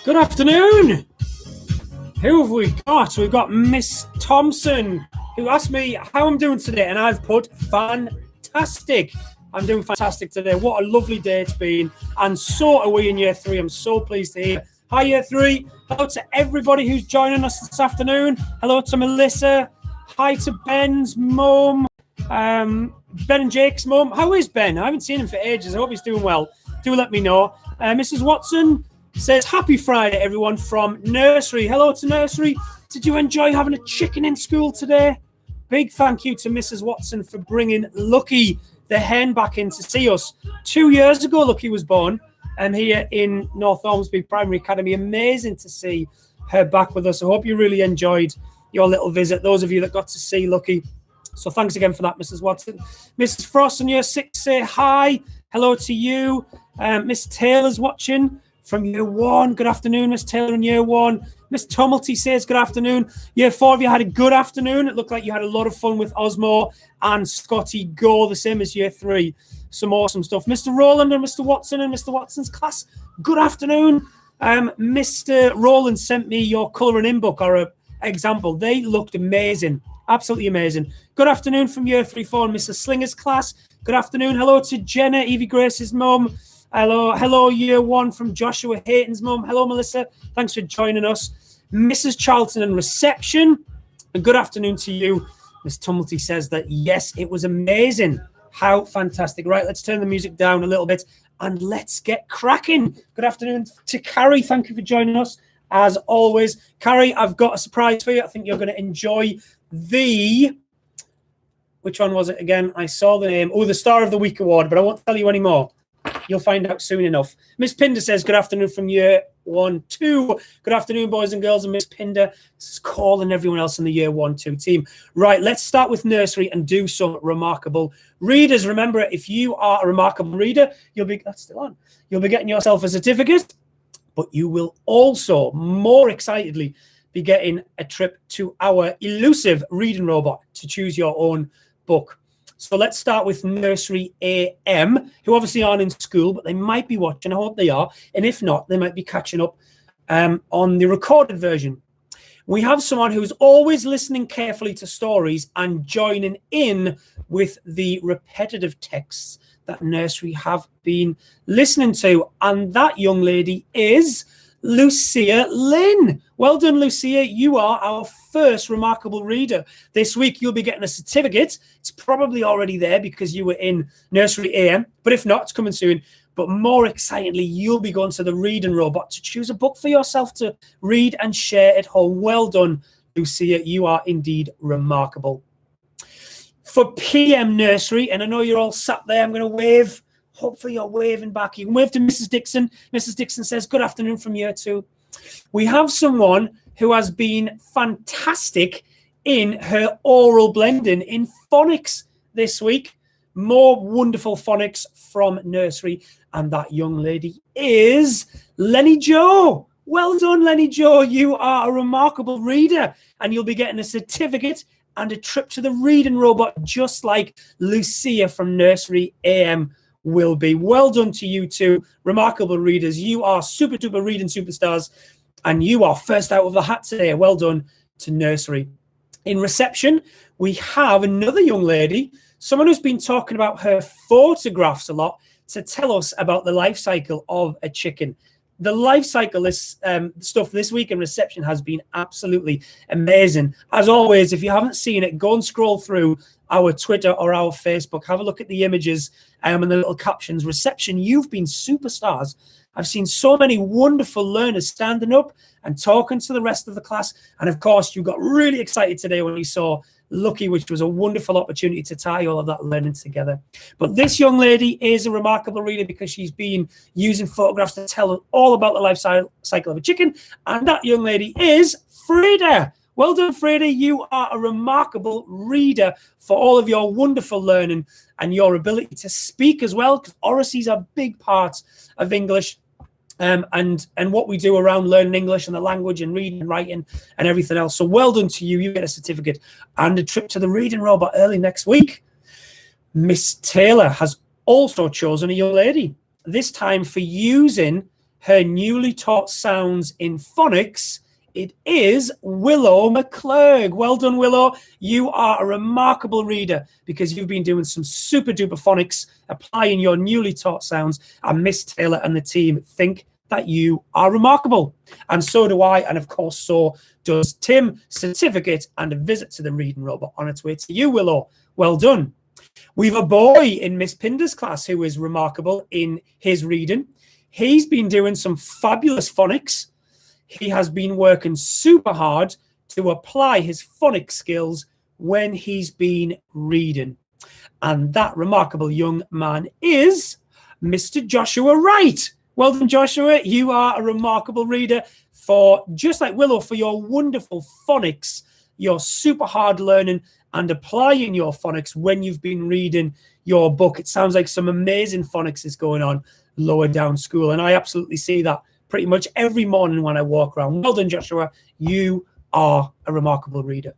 Good afternoon. Who have we got? We've got Miss Thompson, who asked me how I'm doing today, and I've put fantastic. I'm doing fantastic today. What a lovely day it's been, and so are we in Year 3. I'm so pleased to hear. Hi, Year 3. Hello to everybody who's joining us this afternoon. Hello to Melissa. Hi to Ben's mum. Ben and Jake's mum. How is Ben? I haven't seen him for ages. I hope he's doing well. Do let me know. Mrs. Watson says, happy Friday, everyone, from nursery. Hello to nursery. Did you enjoy having a chicken in school today? Big thank you to Mrs. Watson for bringing Lucky, the hen, back in to see us. 2 years ago, Lucky was born here in North Ormsby Primary Academy. Amazing to see her back with us. I hope you really enjoyed your little visit, those of you that got to see Lucky. So thanks again for that, Mrs. Watson. Mrs. Frost in Year 6 say hi. Hello to you. Miss Taylor's watching from Year 1. Good afternoon, Miss Taylor in Year 1. Miss Tumulty says good afternoon. Year 4 of you had a good afternoon. It looked like you had a lot of fun with Osmo and Scotty Go, the same as Year 3. Some awesome stuff. Mr. Rowland and Mr. Watson and Mr. Watson's class, good afternoon. Mr. Rowland sent me your colouring in book or an example. They looked amazing. Absolutely amazing. Good afternoon from Year 3-4 and Mrs. Slinger's class. Good afternoon. Hello to Jenna, Evie Grace's mum. Hello, Year 1 from Joshua Hayton's mum. Hello, Melissa. Thanks for joining us. Mrs. Charlton and reception. And good afternoon to you. Miss Tumulty says that, yes, it was amazing. How fantastic. Right, let's turn the music down a little bit and let's get cracking. Good afternoon to Carrie. Thank you for joining us, as always. Carrie, I've got a surprise for you. I think you're going to enjoy the... Which one was it again? I saw the name. Oh, the Star of the Week award, but I won't tell you anymore. You'll find out soon enough. Miss Pinder says, good afternoon from Year 1-2. Good afternoon, boys and girls. And Miss Pinder is calling everyone else in the Year 1-2 team. Right, let's start with nursery and do some remarkable readers. Remember, if you are a remarkable reader, that's still on. You'll be getting yourself a certificate, but you will also, more excitedly, be getting a trip to our elusive reading robot to choose your own book. So let's start with Nursery AM, who obviously aren't in school, but they might be watching. I hope they are. And if not, they might be catching up on the recorded version. We have someone who's always listening carefully to stories and joining in with the repetitive texts that Nursery have been listening to. And that young lady is Lucia Lynn. Well done, Lucia. You are our first remarkable reader. This week, you'll be getting a certificate. It's probably already there because you were in Nursery AM, but if not, it's coming soon. But more excitingly, you'll be going to the reading robot to choose a book for yourself to read and share at home. Well done, Lucia. You are indeed remarkable. For PM Nursery, and I know you're all sat there, I'm going to wave. Hopefully you're waving back. You can wave to Mrs. Dixon. Mrs. Dixon says, good afternoon from Year 2. We have someone who has been fantastic in her oral blending in phonics this week. More wonderful phonics from nursery. And that young lady is Lenny Jo. Well done, Lenny Jo. You are a remarkable reader. And you'll be getting a certificate and a trip to the reading robot, just like Lucia from Nursery AM will be. Well done to you two, remarkable readers. You are super duper reading superstars, and you are first out of the hat today. Well done to nursery. In reception, we have another young lady, someone who's been talking about her photographs a lot, to tell us about the life cycle of a chicken. The life cycle, this stuff this week in reception has been absolutely amazing. As always, if you haven't seen it, go and scroll through our Twitter or our Facebook. Have a look at the images and the little captions. Reception, you've been superstars. I've seen so many wonderful learners standing up and talking to the rest of the class. And of course, you got really excited today when you saw Lucky, which was a wonderful opportunity to tie all of that learning together. But this young lady is a remarkable reader because she's been using photographs to tell all about the life cycle of a chicken. And that young lady is Frida. Well done, Frida. You are a remarkable reader for all of your wonderful learning and your ability to speak as well, because oracy is a big part of English. And what we do around learning English and the language and reading and writing and everything else. So well done to you. You get a certificate and a trip to the reading robot early next week. Miss Taylor has also chosen a young lady, this time for using her newly taught sounds in phonics, it is Willow McClurg. Well done, Willow. You are a remarkable reader because you've been doing some super duper phonics, applying your newly taught sounds, and Miss Taylor and the team think that you are remarkable. And so do I, and of course, so does Tim. Certificate and a visit to the reading robot on its way to you, Willow. Well done. We've a boy in Miss Pinder's class who is remarkable in his reading. He's been doing some fabulous phonics. He has been working super hard to apply his phonics skills when he's been reading. And that remarkable young man is Mr. Joshua Wright. Well done, Joshua. You are a remarkable reader for, just like Willow, for your wonderful phonics, your super hard learning and applying your phonics when you've been reading your book. It sounds like some amazing phonics is going on lower down school. And I absolutely see that pretty much every morning when I walk around. Well done, Joshua. You are a remarkable reader.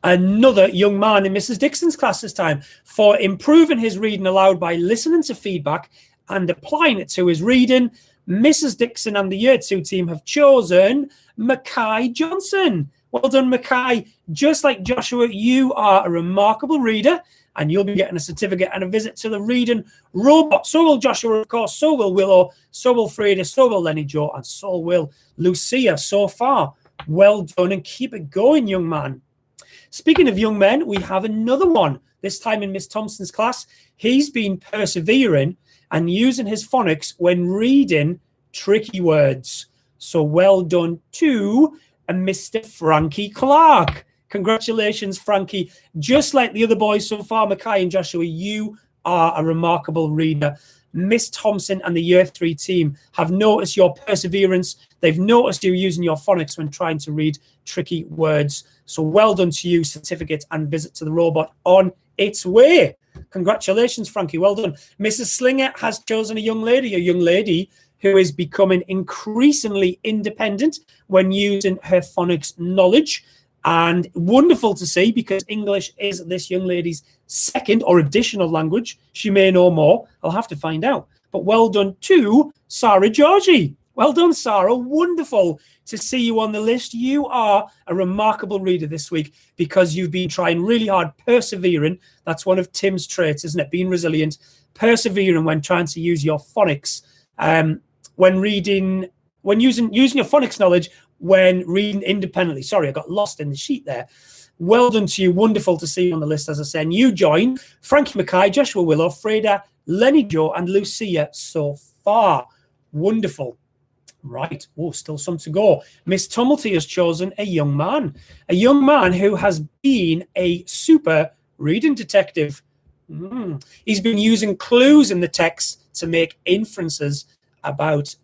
Another young man in Mrs. Dixon's class this time for improving his reading aloud by listening to feedback and applying it to his reading. Mrs. Dixon and the Year 2 team have chosen Mackay Johnson. Well done, Mackay. Just like Joshua, you are a remarkable reader, and you'll be getting a certificate and a visit to the reading robot. So will Joshua, of course. So will Willow. So will Freda. So will Lenny Joe. And so will Lucia. So far, well done, and keep it going, young man. Speaking of young men, we have another one, this time in Miss Thompson's class. He's been persevering and using his phonics when reading tricky words. So well done to Mr. Frankie Clark. Congratulations, Frankie. Just like the other boys so far, Mackay and Joshua, you are a remarkable reader. Miss Thompson and the Year 3 team have noticed your perseverance. They've noticed you using your phonics when trying to read tricky words. So well done to you. Certificate and visit to the robot on its way. Congratulations, Frankie. Well done. Mrs. Slinger has chosen a young lady who is becoming increasingly independent when using her phonics knowledge. And wonderful to see, because English is this young lady's second or additional language. She may know more. I'll have to find out. But well done to Sarah Georgie. Well done, Sarah. Wonderful to see you on the list. You are a remarkable reader this week because you've been trying really hard, persevering. That's one of Tim's traits, isn't it? Being resilient, persevering when trying to use your phonics, when reading, when using your phonics knowledge when reading independently. Sorry, I got lost in the sheet there. Well done to you. Wonderful to see you on the list, as I said. And you join Frankie Mackay, Joshua Willow, Freda, Lenny Joe, and Lucia so far. Wonderful. Right. Oh, still some to go. Miss Tumulty has chosen a young man who has been a super reading detective. He's been using clues in the text to make inferences about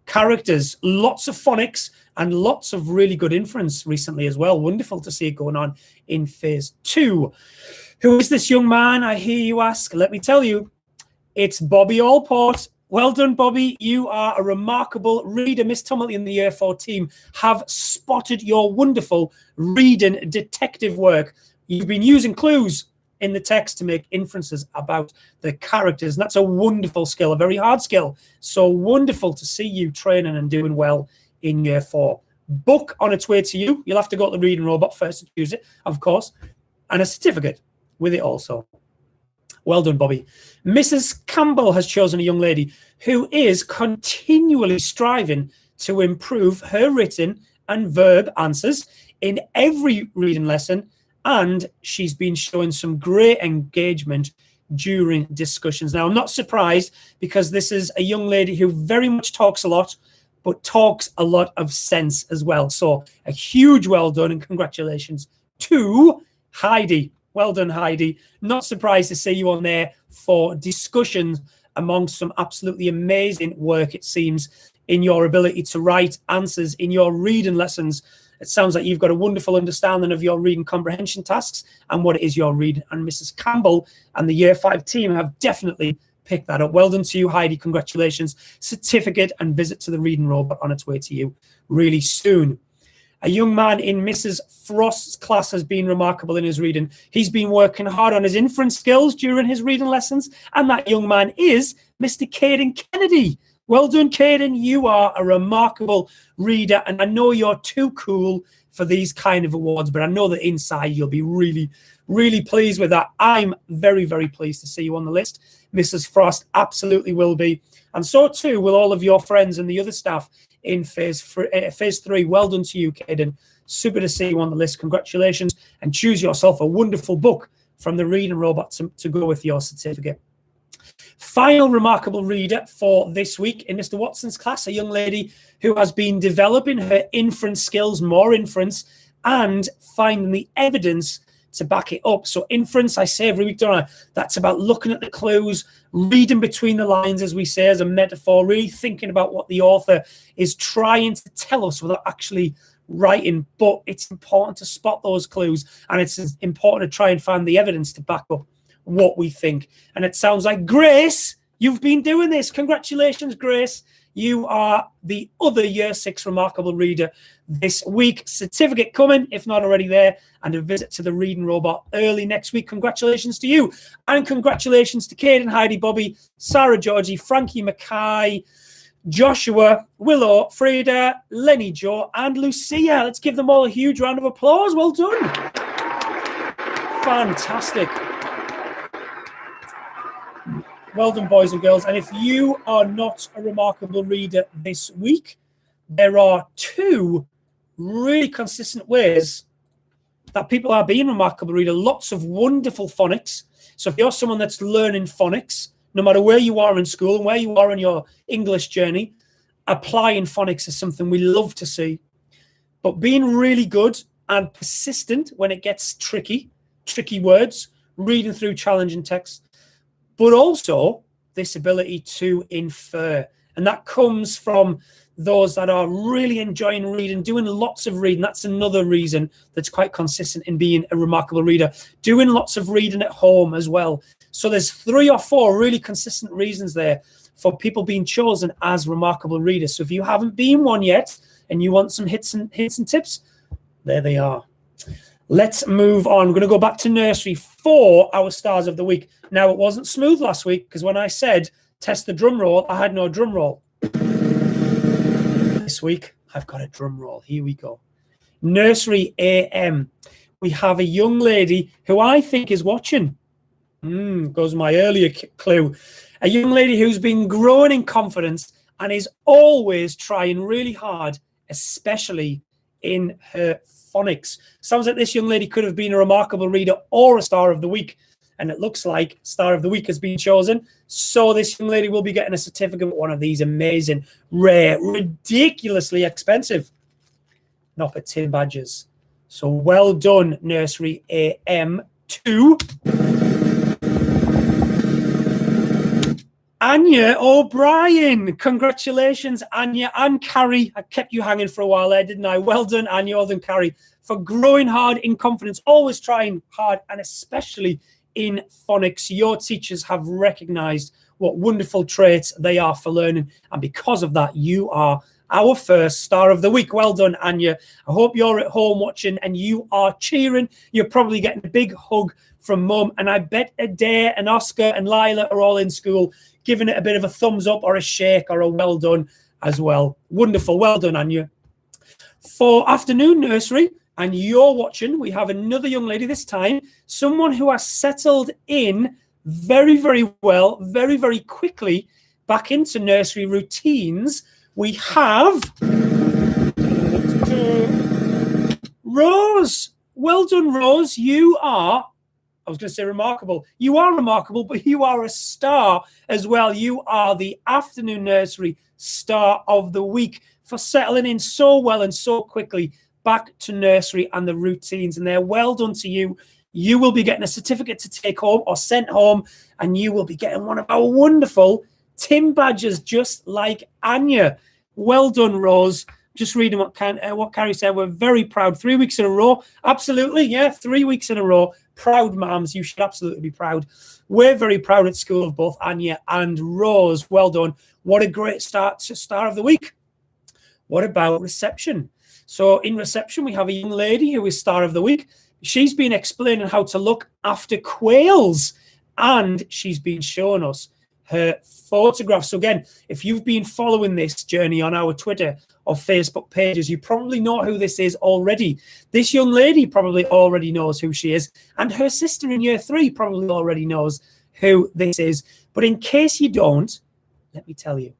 characters. Lots of phonics and lots of really good inference recently as well. Wonderful to see it going on in phase 2. Who is this young man, I hear you ask? Let me tell you, it's Bobby Allport. Well done, Bobby. You are a remarkable reader. Miss Tumulty and the Year 4 team have spotted your wonderful reading detective work. You've been using clues in the text to make inferences about the characters. And that's a wonderful skill, a very hard skill. So wonderful to see you training and doing well in Year 4. Book on its way to you. You'll have to go to the reading robot first to choose it, of course, and a certificate with it also. Well done, Bobby. Mrs. Campbell has chosen a young lady who is continually striving to improve her written and verb answers in every reading lesson, and she's been showing some great engagement during discussions. Now, I'm not surprised because this is a young lady who very much talks a lot, but talks a lot of sense as well. So a huge well done and congratulations to Heidi. Well done, Heidi. Not surprised to see you on there for discussions amongst some absolutely amazing work, it seems, in your ability to write answers in your reading lessons. It sounds like you've got a wonderful understanding of your reading comprehension tasks and what it is you're reading. And Mrs. Campbell and the Year 5 team have definitely picked that up. Well done to you, Heidi. Congratulations. Certificate and visit to the reading robot on its way to you really soon. A young man in Mrs. Frost's class has been remarkable in his reading. He's been working hard on his inference skills during his reading lessons, and that young man is Mr. Caden Kennedy. Well done, Caden. You are a remarkable reader, and I know you're too cool for these kind of awards, but I know that inside you'll be really, really pleased with that. I'm very, very pleased to see you on the list. Mrs. Frost absolutely will be, and so too will all of your friends and the other staff in phase 3. Well done to you, Caden. Super to see you on the list. Congratulations, and choose yourself a wonderful book from the Reading Robot to go with your certificate. Final remarkable reader for this week in Mr. Watson's class, a young lady who has been developing her inference skills, more inference, and finding the evidence to back it up. So inference, I say every week, don't I? That's about looking at the clues, reading between the lines, as we say, as a metaphor, really thinking about what the author is trying to tell us without actually writing. But it's important to spot those clues, and it's important to try and find the evidence to back up what we think. And it sounds like, Grace, you've been doing this. Congratulations, Grace. You are the other Year 6 remarkable reader this week. Certificate coming, if not already there, and a visit to the Reading Robot early next week. Congratulations to you. And congratulations to Caden, Heidi, Bobby, Sarah, Georgie, Frankie, Mackay, Joshua, Willow, Frida, Lenny, Joe, and Lucia. Let's give them all a huge round of applause. Well done. Fantastic. Well done, boys and girls. And if you are not a remarkable reader this week, there are 2 really consistent ways that people are being remarkable reader. Lots of wonderful phonics. So if you're someone that's learning phonics, no matter where you are in school and where you are in your English journey, applying phonics is something we love to see. But being really good and persistent when it gets tricky words, reading through challenging text, but also this ability to infer. And that comes from those that are really enjoying reading, doing lots of reading. That's another reason that's quite consistent in being a remarkable reader. Doing lots of reading at home as well. So there's 3 or 4 really consistent reasons there for people being chosen as remarkable readers. So if you haven't been one yet and you want some hints and tips, there they are. Let's move on. We're going to go back to nursery for our stars of the week. Now, it wasn't smooth last week because when I said test the drum roll, I had no drum roll. This week, I've got a drum roll. Here we go. Nursery AM. We have a young lady who I think is watching. Goes my earlier clue. A young lady who's been growing in confidence and is always trying really hard, especially in her phonics. Sounds like this young lady could have been a remarkable reader or a star of the week. And it looks like star of the week has been chosen. So this young lady will be getting a certificate of one of these amazing, rare, ridiculously expensive Noppet tin badges. So well done, Nursery AM2. Anya O'Brien. Congratulations, Anya and Carrie. I kept you hanging for a while there, didn't I? Well done, Anya. Well done, Carrie, for growing hard in confidence, always trying hard, and especially in phonics. Your teachers have recognized what wonderful traits they are for learning. And because of that, you are our first star of the week. Well done, Anya. I hope you're at home watching and you are cheering. You're probably getting a big hug from Mum. And I bet Adair and Oscar and Lila are all in school, giving it a bit of a thumbs up or a shake or a well done as well. Wonderful. Well done, Anya. For afternoon nursery, and you're watching, we have another young lady this time, someone who has settled in very, very well, very, very quickly back into nursery routines. We have Rose. Well done, Rose. You are, I was going to say remarkable. You are remarkable, but you are a star as well. You are the afternoon nursery star of the week for settling in so well and so quickly back to nursery and the routines. And they're well done to you. You will be getting a certificate to take home or sent home, and you will be getting one of our wonderful tin badges, just like Anya. Well done, Rose. Just reading what Carrie said. We're very proud. 3 weeks in a row. Absolutely. Yeah, 3 weeks in a row. Proud moms. You should absolutely be proud. We're very proud at school of both Anya and Rose. Well done. What a great start to Star of the Week. What about reception? So in reception, we have a young lady who is Star of the Week. She's been explaining how to look after quails, and she's been showing us her photographs. So again, if you've been following this journey on our Twitter or Facebook pages, you probably know who this is already. This young lady probably already knows who she is, and her sister in year 3 probably already knows who this is. But in case you don't, let me tell you.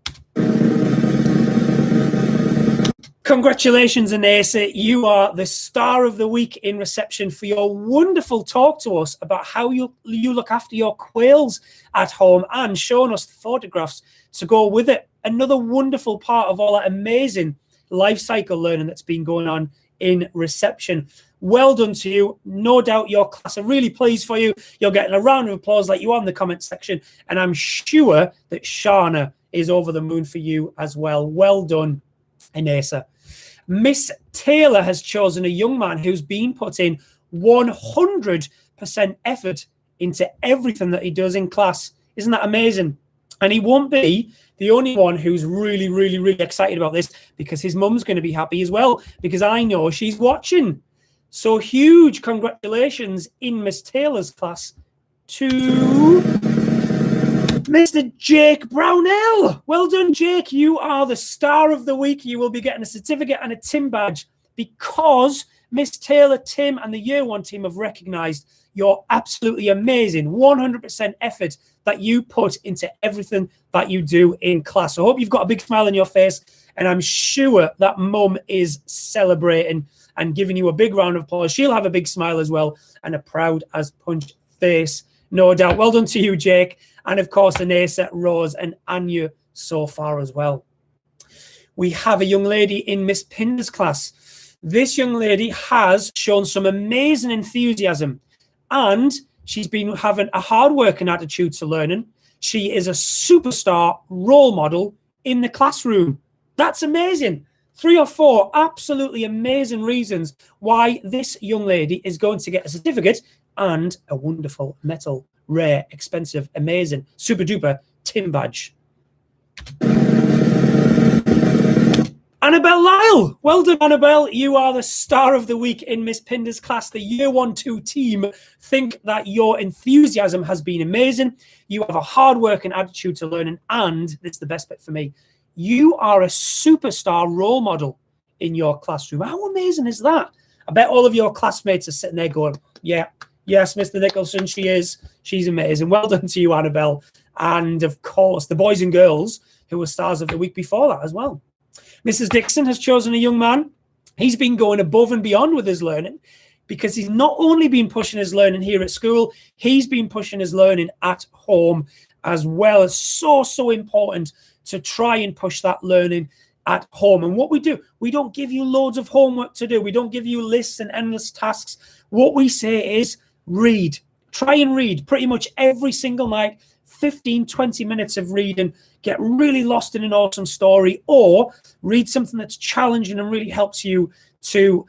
Congratulations, Anessa. You are the star of the week in reception for your wonderful talk to us about how you look after your quails at home and showing us the photographs to go with it. Another wonderful part of all that amazing life cycle learning that's been going on in reception. Well done to you. No doubt your class are really pleased for you. You're getting a round of applause like you are in the comment section. And I'm sure that Shana is over the moon for you as well. Well done, Anessa. Miss Taylor has chosen a young man who's been putting 100% effort into everything that he does in class. Isn't that amazing? And he won't be the only one who's really, really, really excited about this, because his mum's going to be happy as well, because I know she's watching. So huge congratulations in Miss Taylor's class to Mr. Jake Brownell. Well done, Jake. You are the star of the week. You will be getting a certificate and a Tim badge because Miss Taylor, Tim, and the Year 1 team have recognised your absolutely amazing 100% effort that you put into everything that you do in class. So I hope you've got a big smile on your face, and I'm sure that mum is celebrating and giving you a big round of applause. She'll have a big smile as well and a proud as punch face, no doubt. Well done to you, Jake. And of course, Anessa, Rose, and Anya so far as well. We have a young lady in Miss Pinder's class. This young lady has shown some amazing enthusiasm, and she's been having a hard-working attitude to learning. She is a superstar role model in the classroom. That's amazing. 3 or 4 absolutely amazing reasons why this young lady is going to get a certificate and a wonderful metal, rare, expensive, amazing, super duper Tim badge. Annabelle Lyle. Well done, Annabelle. You are the star of the week in Miss Pinder's class. The Year 1-2 team think that your enthusiasm has been amazing. You have a hard-working attitude to learning, and this is the best bit for me, you are a superstar role model in your classroom. How amazing is that? I bet all of your classmates are sitting there going, yeah, yes, Mr. Nicholson, she is. She's amazing. Well done to you, Annabelle. And, of course, the boys and girls who were stars of the week before that as well. Mrs. Dixon has chosen a young man. He's been going above and beyond with his learning, because he's not only been pushing his learning here at school, he's been pushing his learning at home as well. It's so, so important to try and push that learning at home. And what we do, we don't give you loads of homework to do. We don't give you lists and endless tasks. What we say is read. Try and read pretty much every single night, 15, 20 minutes of reading. Get really lost in an awesome story, or read something that's challenging and really helps you to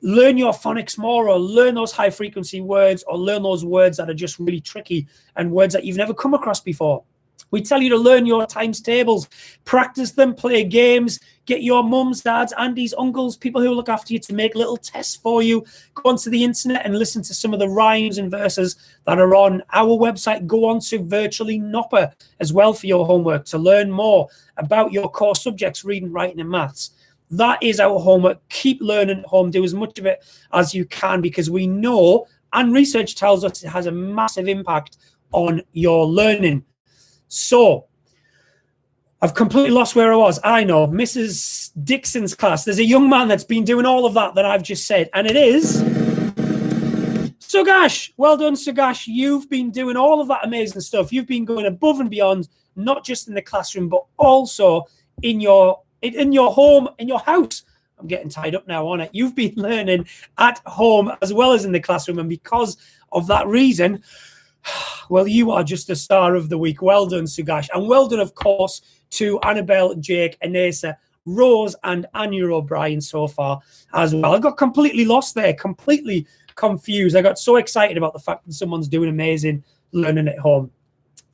learn your phonics more, or learn those high frequency words, or learn those words that are just really tricky and words that you've never come across before. We tell you to learn your times tables, practice them, play games, get your mums, dads, aunties, uncles, people who look after you to make little tests for you. Go onto the internet and listen to some of the rhymes and verses that are on our website. Go on to Virtually Nopper as well for your homework to learn more about your core subjects, reading, writing, and maths. That is our homework. Keep learning at home. Do as much of it as you can, because we know, and research tells us, it has a massive impact on your learning. So, I've completely lost where I was. I know, Mrs. Dixon's class. There's a young man that's been doing all of that I've just said, and it is Sugash. Well done, Sugash. You've been doing all of that amazing stuff. You've been going above and beyond, not just in the classroom, but also in your home, in your house. I'm getting tied up now, aren't I? You've been learning at home as well as in the classroom, and because of that reason, well, you are just the star of the week. Well done, Sugash. And well done, of course, to Annabelle, Jake, Anessa, Rose, and Anya O'Brien so far as well. I got completely lost there, completely confused. I got so excited about the fact that someone's doing amazing learning at home.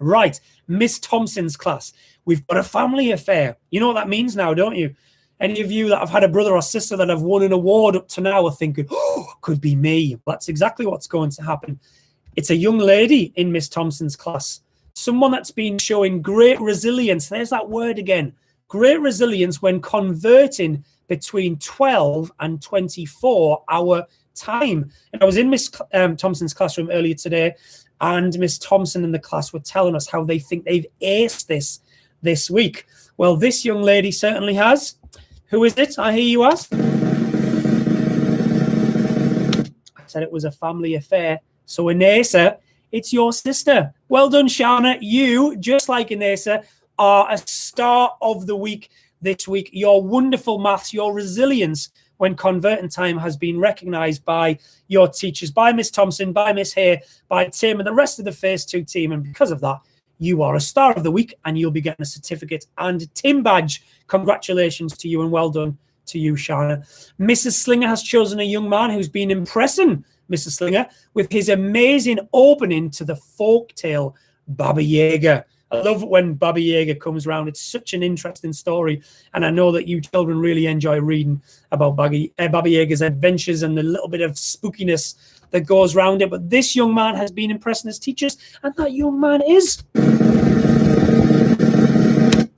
Right, Miss Thompson's class. We've got a family affair. You know what that means now, don't you? Any of you that have had a brother or sister that have won an award up to now are thinking, oh, could be me. That's exactly what's going to happen. It's a young lady in Miss Thompson's class. someone that's been showing great resilience. There's that word again. Great resilience when converting between 12 and 24-hour time. And I was in Miss Thompson's classroom earlier today, and Miss Thompson and the class were telling us how they think they've aced this week. Well, this young lady certainly has. Who is it, I hear you ask? I said it was a family affair. So Inesa, it's your sister. Well done, Shauna. You, just like Inesa, are a star of the week this week. Your wonderful maths, your resilience when converting time has been recognised by your teachers, by Miss Thompson, by Miss Hay, by Tim, and the rest of the Phase 2 team. And because of that, you are a star of the week, and you'll be getting a certificate and Tim badge. Congratulations to you, and well done to you, Shana. Mrs. Slinger has chosen a young man who's been impressing Mrs. Slinger with his amazing opening to the folktale Baba Yaga. I love it when Baba Yaga comes around. It's such an interesting story, and I know that you children really enjoy reading about Baba Yaga's adventures and the little bit of spookiness that goes around it. But this young man has been impressing his teachers, and that young man is...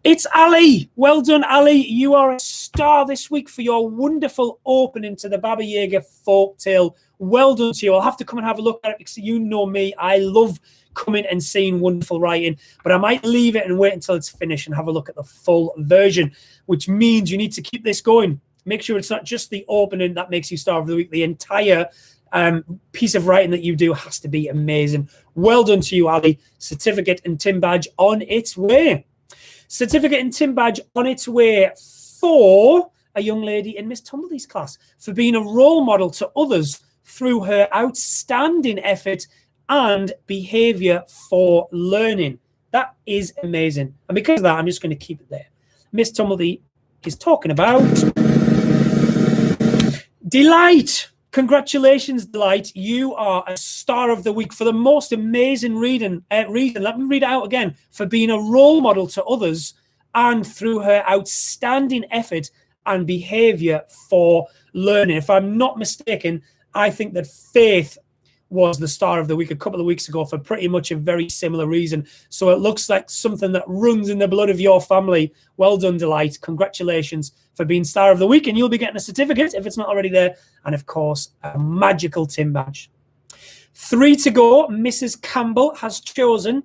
It's Ali. Well done, Ali. You are a star this week for your wonderful opening to the Baba Yaga folktale. Well done to you. I'll have to come and have a look at it because you know me. I love coming and seeing wonderful writing, but I might leave it and wait until it's finished and have a look at the full version, which means you need to keep this going. Make sure it's not just the opening that makes you star of the week. The entire piece of writing that you do has to be amazing. Well done to you, Ali. Certificate and Tim badge on its way. Certificate and Tim badge on its way for a young lady in Miss Tumbledy's class for being a role model to others through her outstanding effort and behavior for learning. That is amazing. And because of that, I'm just going to keep it there. Miss Tumbledy is talking about Delight. Congratulations, Delight. You are a star of the week for the most amazing reason. Let me read it out again. For being a role model to others and through her outstanding effort and behavior for learning. If I'm not mistaken, I think that Faith was the star of the week a couple of weeks ago for pretty much a very similar reason. So it looks like something that runs in the blood of your family. Well done, Delight. Congratulations for being star of the week, and you'll be getting a certificate if it's not already there, and of course a magical Tim badge. 3 to go. Mrs. Campbell has chosen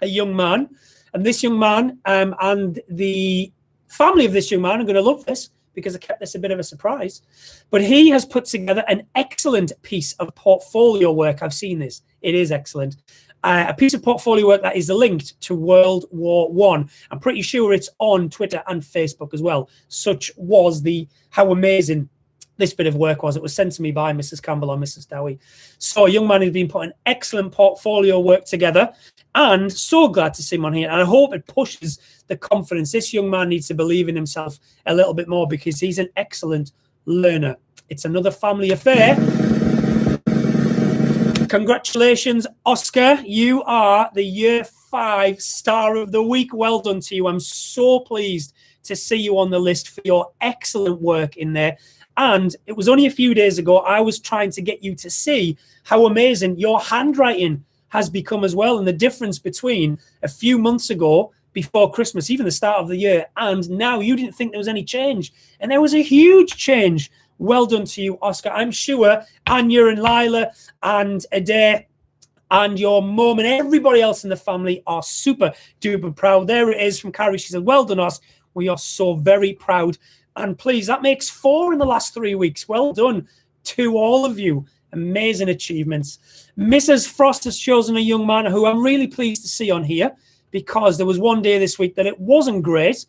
a young man, and this young man and the family of this young man are going to love this because I kept this a bit of a surprise. But he has put together an excellent piece of portfolio work. I've seen this. It is excellent. A piece of portfolio work that is linked to World War I. I'm pretty sure it's on Twitter and Facebook as well. Such was how amazing this bit of work was. It was sent to me by Mrs. Campbell or Mrs. Dowie. So a young man who's been putting excellent portfolio work together, and so glad to see him on here. And I hope it pushes the confidence. This young man needs to believe in himself a little bit more because he's an excellent learner. It's another family affair. Congratulations, Oscar. You are the Year 5 Star of the Week. Well done to you. I'm so pleased to see you on the list for your excellent work in there. And it was only a few days ago I was trying to get you to see how amazing your handwriting has become as well, and the difference between a few months ago before Christmas, even the start of the year, and now. You didn't think there was any change, and there was a huge change. Well done to you, Oscar. I'm sure Anya and Lila and Adair and your mum and everybody else in the family are super duper proud. There it is from Carrie. She said, well done, Oscar. We are so very proud. And please, that makes 4 in the last 3 weeks. Well done to all of you. Amazing achievements. Mrs. Frost has chosen a young man who I'm really pleased to see on here because there was one day this week that it wasn't great,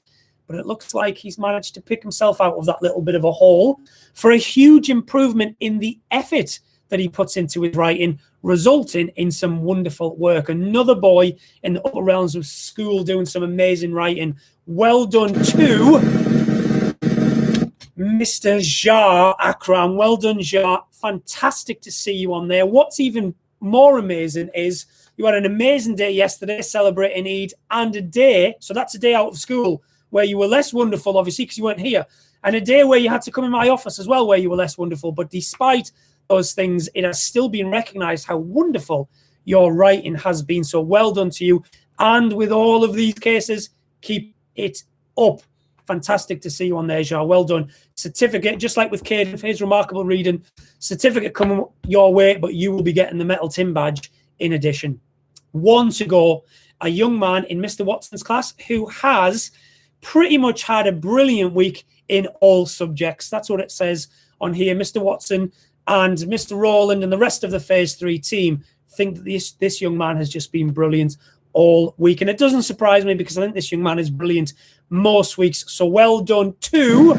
but it looks like he's managed to pick himself out of that little bit of a hole for a huge improvement in the effort that he puts into his writing, resulting in some wonderful work. Another boy in the upper realms of school doing some amazing writing. Well done to Mr. Jar Akram. Well done, Jar. Fantastic to see you on there. What's even more amazing is you had an amazing day yesterday celebrating Eid, and a day, so that's a day out of school, where you were less wonderful, obviously, because you weren't here, and a day where you had to come in my office as well, where you were less wonderful. But despite those things, it has still been recognized how wonderful your writing has been. So well done to you. And with all of these cases, keep it up. Fantastic to see you on there, Jar. Well done. Certificate, just like with Caden for his remarkable reading. Certificate coming your way, but you will be getting the metal tin badge in addition. 1 to go. A young man in Mr. Watson's class who has pretty much had a brilliant week in all subjects. That's what it says on here. Mr. Watson and Mr. Rowland and the rest of the Phase 3 team think that this young man has just been brilliant all week. And it doesn't surprise me because I think this young man is brilliant most weeks. So well done to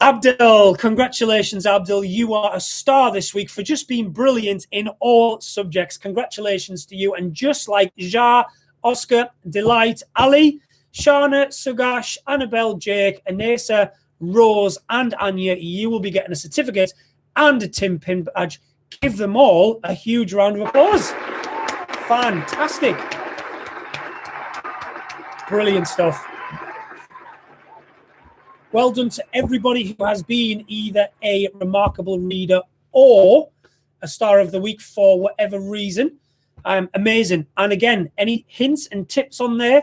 Abdul. Congratulations, Abdul. You are a star this week for just being brilliant in all subjects. Congratulations to you. And just like Ja, Oscar, Delight, Ali, Shana, Sugash, Annabelle, Jake, Anessa, Rose, and Anya, you will be getting a certificate and a tin pin badge. Give them all a huge round of applause. Fantastic. Brilliant stuff. Well done to everybody who has been either a remarkable reader or a star of the week for whatever reason. Amazing. And again, any hints and tips on there?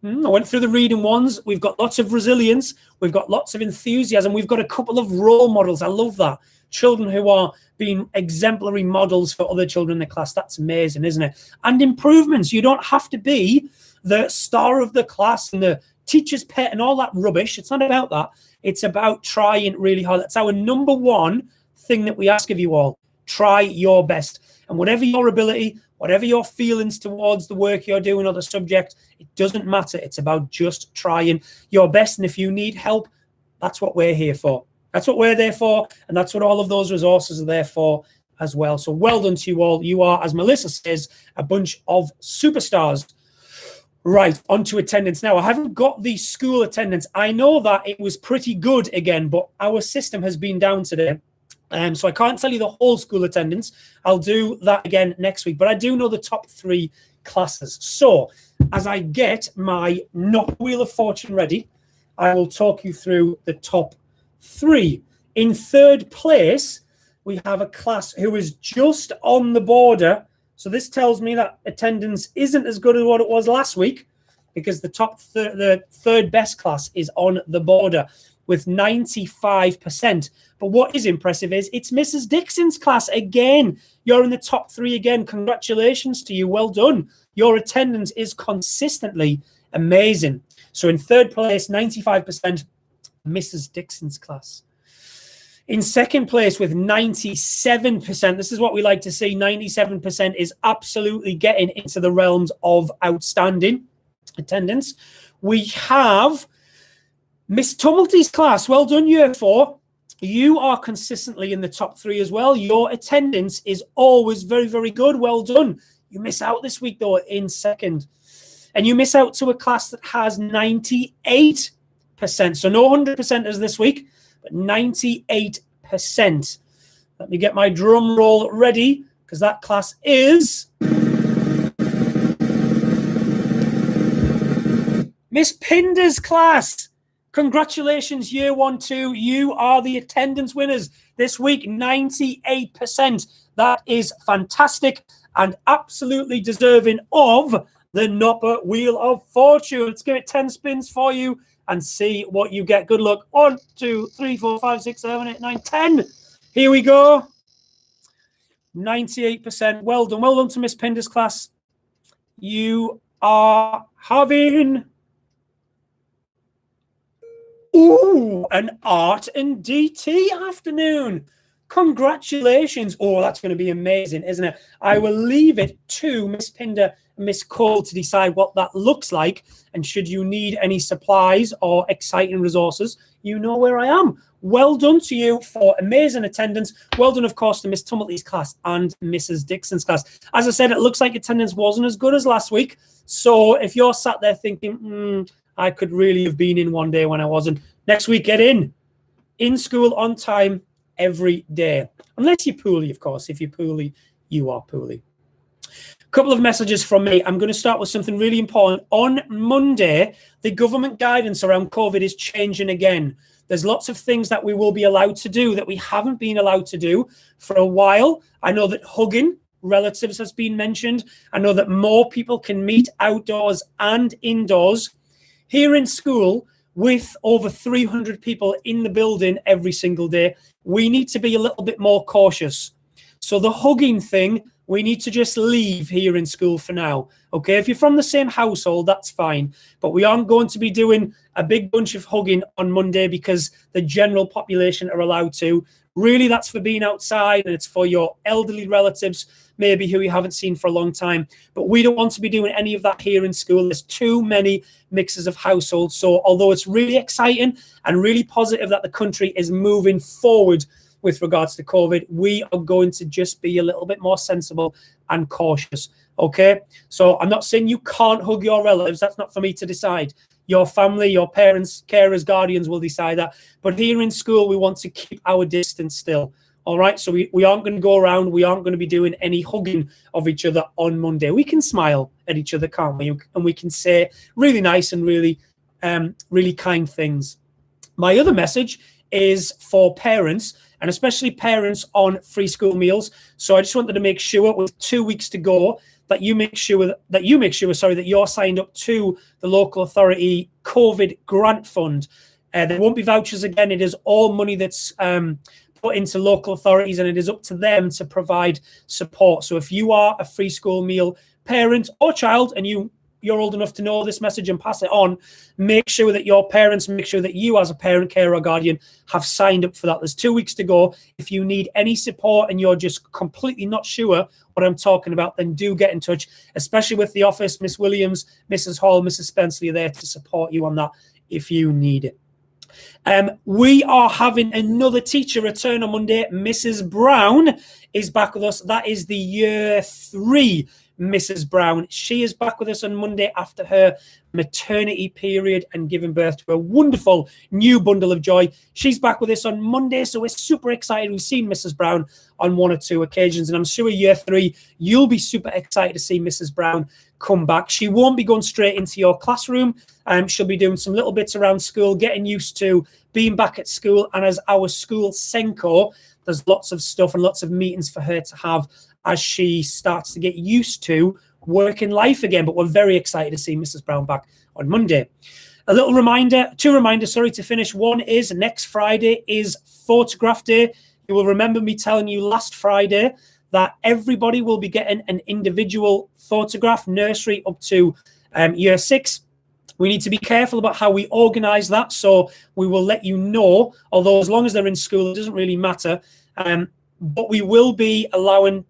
I went through the reading ones. We've got lots of resilience. We've got lots of enthusiasm. We've got a couple of role models. I love that. Children who are being exemplary models for other children in the class. That's amazing, isn't it? And improvements. You don't have to be the star of the class and the teacher's pet and all that rubbish. It's not about that. It's about trying really hard. That's our number one thing that we ask of you all. Try your best. And whatever your ability, whatever your feelings towards the work you're doing or the subject, it doesn't matter. It's about just trying your best. And if you need help, that's what we're here for. That's what we're there for. And that's what all of those resources are there for as well. So well done to you all. You are, as Melissa says, a bunch of superstars. Right, on to attendance. Now, I haven't got the school attendance. I know that it was pretty good again, but our system has been down today. So I can't tell you the whole school attendance. I'll do that again next week. But I do know the top 3 classes. So as I get my Wheel of Fortune ready, I will talk you through the top 3. In 3rd place, we have a class who is just on the border. So this tells me that attendance isn't as good as what it was last week because the third best class is on the border with 95%. But what is impressive is it's Mrs. Dixon's class again. You're in the top 3 again. Congratulations to you. Well done. Your attendance is consistently amazing. So in 3rd place, 95%, Mrs. Dixon's class. In 2nd place with 97%, this is what we like to see. 97% is absolutely getting into the realms of outstanding attendance. We have Miss Tumulty's class. Well done, Year 4. You are consistently in the top 3 as well. Your attendance is always very, very good. Well done. You miss out this week, though, in 2nd. And you miss out to a class that has 98%. So no 100% as this week, but 98%. Let me get my drum roll ready because that class is Miss Pinder's class. Congratulations, Year 1, 2. You are the attendance winners this week, 98%. That is fantastic and absolutely deserving of the Nopper Wheel of Fortune. Let's give it 10 spins for you and see what you get. Good luck. 1, 2, 3, 4, 5, 6, 7, 8, 9, 10. Here we go. 98%. Well done. Well done to Miss Pinder's class. You are having an art and DT afternoon. Congratulations. Oh, that's going to be amazing, isn't it? I will leave it to Miss Pinder and Miss Cole to decide what that looks like. And should you need any supplies or exciting resources, you know where I am. Well done to you for amazing attendance. Well done, of course, to Miss Tumulty's class and Mrs. Dixon's class. As I said, it looks like attendance wasn't as good as last week. So if you're sat there thinking, I could really have been in one day when I wasn't, next week, get in school on time, every day. Unless you're poorly, of course. If you're poorly, you are poorly. A couple of messages from me. I'm going to start with something really important. On Monday, the government guidance around COVID is changing again. There's lots of things that we will be allowed to do that we haven't been allowed to do for a while. I know that hugging relatives has been mentioned. I know that more people can meet outdoors and indoors. Here in school, with over 300 people in the building every single day, we need to be a little bit more cautious. So the hugging thing, we need to just leave here in school for now. Okay, if you're from the same household, that's fine. But we aren't going to be doing a big bunch of hugging on Monday because the general population are allowed to. Really, that's for being outside, and it's for your elderly relatives, maybe who you haven't seen for a long time. But we don't want to be doing any of that here in school. There's too many mixes of households. So although it's really exciting and really positive that the country is moving forward with regards to COVID, we are going to just be a little bit more sensible and cautious. Okay, so I'm not saying you can't hug your relatives. That's not for me to decide. Your family, your parents, carers, guardians will decide that. But here in school, we want to keep our distance still. All right, so we aren't going to go around. We aren't going to be doing any hugging of each other on Monday. We can smile at each other, can't we? And we can say really nice and really kind things. My other message is for parents, and especially parents on free school meals. So I just wanted to make sure, with 2 weeks to go, that you make sure that you're signed up to the local authority COVID grant fund. There won't be vouchers again. It is all money that's put into local authorities, and it is up to them to provide support. So if you are a free school meal parent or child, and you're old enough to know this message and pass it on, make sure that your parents, make sure that you as a parent, carer, or guardian have signed up for that. There's 2 weeks to go. If you need any support and you're just completely not sure what I'm talking about, then do get in touch, especially with the office. Miss Williams, Mrs. Hall, Mrs. Spencer are there to support you on that if you need it. We are having another teacher return on Monday. Mrs. Brown is back with us. That is the year 3 Mrs. Brown. She is back with us on Monday after her maternity period and giving birth to a wonderful new bundle of joy. She's back with us on Monday, so we're super excited. We've seen Mrs. Brown on 1 or 2 occasions, and I'm sure year 3, you'll be super excited to see Mrs. Brown come back. She won't be going straight into your classroom. She'll be doing some little bits around school, getting used to being back at school, and as our school Senko, there's lots of stuff and lots of meetings for her to have as she starts to get used to working life again. But we're very excited to see Mrs. Brown back on Monday. Two reminders, to finish. One is next Friday is Photograph Day. You will remember me telling you last Friday that everybody will be getting an individual photograph, nursery up to year 6. We need to be careful about how we organise that, so we will let you know, although as long as they're in school, it doesn't really matter. But we will be allowing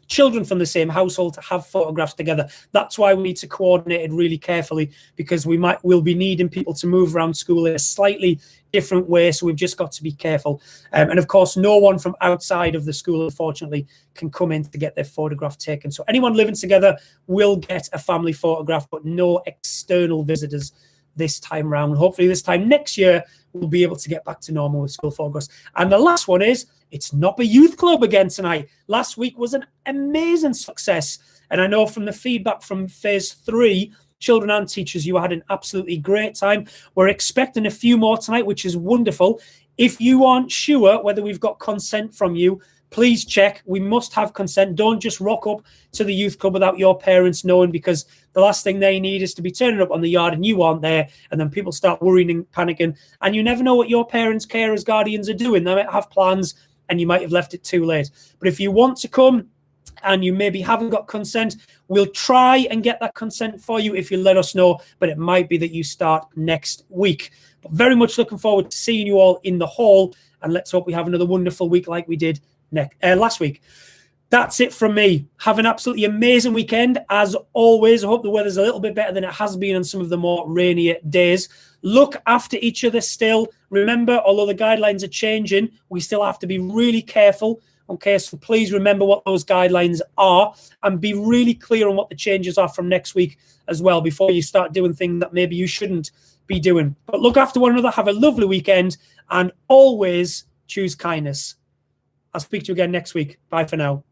children from the same household to have photographs together. That's why we need to coordinate it really carefully, because we'll be needing people to move around school in a slightly different way, so we've just got to be careful. And of course, no one from outside of the school, unfortunately, can come in to get their photograph taken. So anyone living together will get a family photograph, but no external visitors this time round. Hopefully this time next year, we'll be able to get back to normal with school photographs. And the last one is, it's Nopper Youth Club again tonight. Last week was an amazing success. And I know from the feedback from phase 3, children and teachers, you had an absolutely great time. We're expecting a few more tonight, which is wonderful. If you aren't sure whether we've got consent from you, please check. We must have consent. Don't just rock up to the youth club without your parents knowing, because the last thing they need is to be turning up on the yard and you aren't there, and then people start worrying and panicking. And you never know what your parents, carers, guardians are doing. They might have plans and you might have left it too late. But if you want to come and you maybe haven't got consent, we'll try and get that consent for you if you let us know, but it might be that you start next week. But very much looking forward to seeing you all in the hall, and let's hope we have another wonderful week like we did last week. That's it from me. Have an absolutely amazing weekend. As always, I hope the weather's a little bit better than it has been on some of the more rainier days. Look after each other still. Remember, although the guidelines are changing, we still have to be really careful. Okay, so please remember what those guidelines are and be really clear on what the changes are from next week as well, before you start doing things that maybe you shouldn't be doing. But look after one another. Have a lovely weekend, and always choose kindness. I'll speak to you again next week. Bye for now.